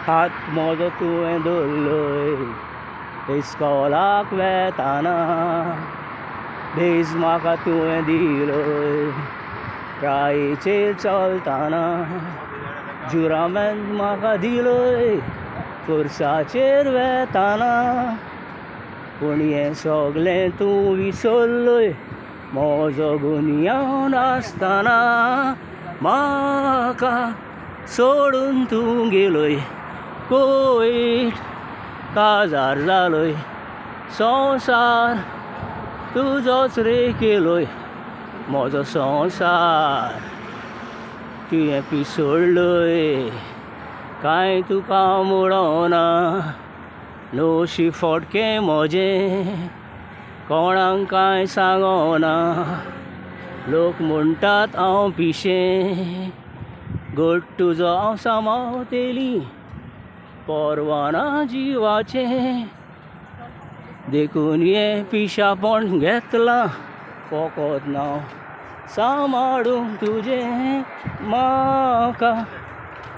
हात म्हजो तुवें धरलोय इस्कोलाक वेताना भेस म्हाका तुवें दिलोय रायेचेर चलताना जुरामेंत म्हाका दिलोय खुर्साचेर वेताना पूण हें सगलें तूं विसरलोय म्हजो गुन्यांव नासतना म्हाका सोडून तूं गेलोय कोवीड काजार जालोय संवसार तुजोच रे केलोय म्हजो संवसार तुवें पिसोडलोय कांय तुका मुडोना नोशी फटकें म्हजें कोणाक कांय सांगोना लोक म्हणटात हांव पिशें घट तुजो हांव सांबाळटली परवाना जिवाचें देखून हें पिशापण घेतलां फकत नांव सांबाळूंक तुजें म्हाका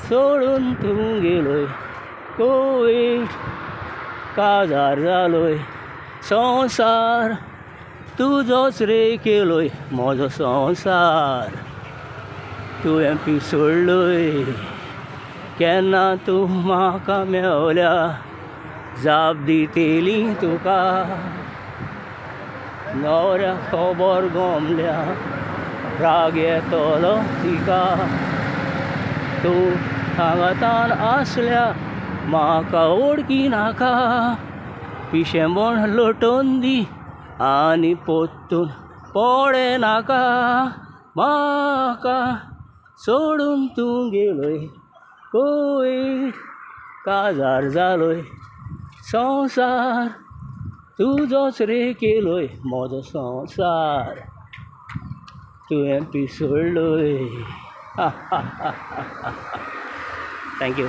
सोडून तूं गेलोय कोवीड काजार जालोय संवसार तुजोच रे केलोय म्हजो संवसार तुवें पिसोडलोय केन्ना तूं म्हाका मेवल्या जाप दितेली तुका न्हवऱ्याक खबर गोमल्या राग येतलो तिका तूं हांगातान आसल्या म्हाका वळखी नाका पिशेंपण लोटोवन दी आनी पोत्तून पडे नाका म्हाका सोडून तूं गेलोय कोवीड काजार जालोय संवसार तुजोच रे केलोय म्हजो संवसार तुवें पिसोडलोय थँक्यू